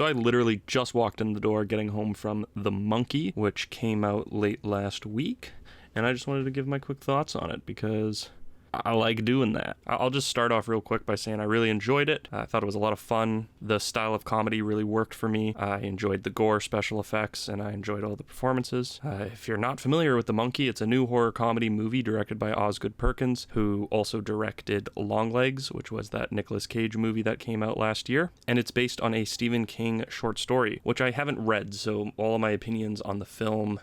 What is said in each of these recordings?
So I literally just walked in the door getting home from The Monkey, which came out late last week, and I just wanted to give my quick thoughts on it because I like doing that. I'll just start off real quick by saying I really enjoyed it. I thought it was a lot of fun. The style of comedy really worked for me. I enjoyed the gore special effects, and I enjoyed all the performances. If you're not familiar with The Monkey, it's a new horror comedy movie directed by Osgood Perkins, who also directed Longlegs, which was that Nicolas Cage movie that came out last year. And it's based on a Stephen King short story, which I haven't read, so all of my opinions on the film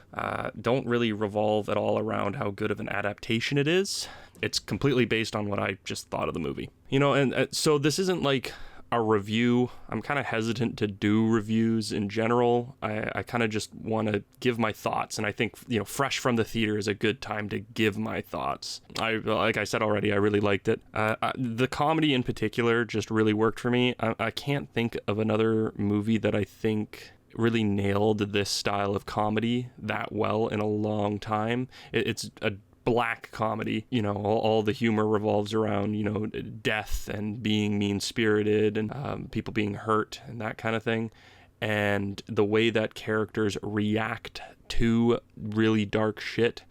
don't really revolve at all around how good of an adaptation it is. It's completely based on what I just thought of the movie. You know, and so this isn't like a review. I'm kind of hesitant to do reviews in general. I kind of just want to give my thoughts, and I think, you know, fresh from the theater is a good time to give my thoughts. Like I said already, I really liked it. The comedy in particular just really worked for me. I can't think of another movie that I think really nailed this style of comedy that well in a long time. It's a black comedy, you know, all the humor revolves around, you know, death and being mean-spirited and people being hurt and that kind of thing. And the way that characters react to really dark shit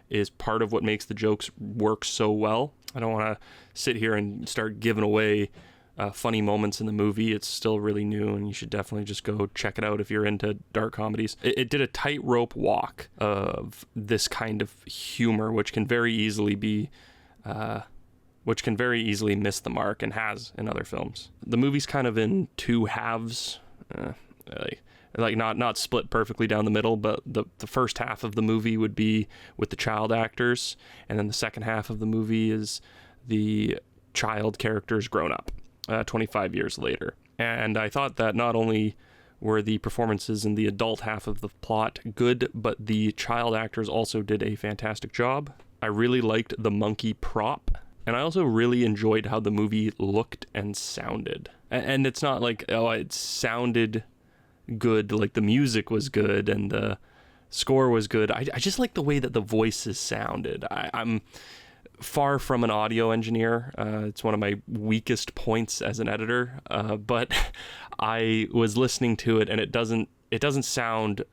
is part of what makes the jokes work so well. I don't want to sit here and start giving away funny moments in the movie. It's still really new, and you should definitely just go check it out if you're into dark comedies. It did a tightrope walk of this kind of humor, which can very easily miss the mark, and has in other films. The movie's kind of in two halves, like not split perfectly down the middle, but the first half of the movie would be with the child actors, and then the second half of the movie is the child characters grown up 25 years later. And I thought that not only were the performances in the adult half of the plot good, but the child actors also did a fantastic job. I really liked the monkey prop, and I also really enjoyed how the movie looked and sounded. And it's not like, oh, it sounded good, like the music was good and the score was good. I just like the way that the voices sounded. I'm far from an audio engineer. It's one of my weakest points as an editor, but I was listening to it, and it doesn't sound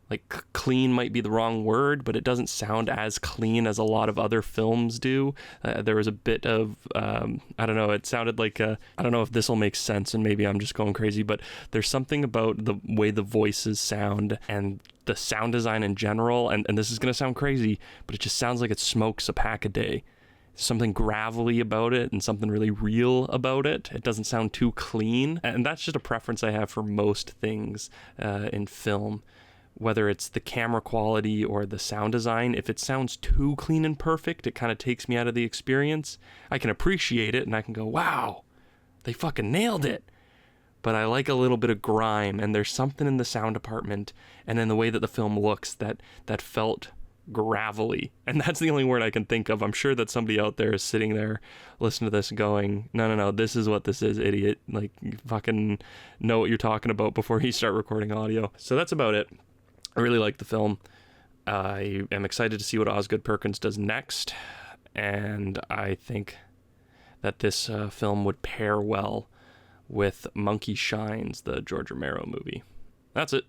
like clean might be the wrong word, but it doesn't sound as clean as a lot of other films do. There was a bit of, I don't know, it sounded like, I don't know if this will make sense, and maybe I'm just going crazy, but there's something about the way the voices sound and the sound design in general, and this is going to sound crazy, but it just sounds like it smokes a pack a day. Something gravelly about it and something really real about it. It doesn't sound too clean, and that's just a preference I have for most things in film. Whether it's the camera quality or the sound design, if it sounds too clean and perfect, it kind of takes me out of the experience. I can appreciate it and I can go, wow, they fucking nailed it. But I like a little bit of grime, and there's something in the sound department and in the way that the film looks that felt gravelly. And that's the only word I can think of. I'm sure that somebody out there is sitting there listening to this going, no, this is what this is, idiot. Like, you fucking know what you're talking about before you start recording audio. So that's about it. I really like the film. I am excited to see what Osgood Perkins does next, and I think that this film would pair well with Monkey Shines, the George Romero movie. That's it.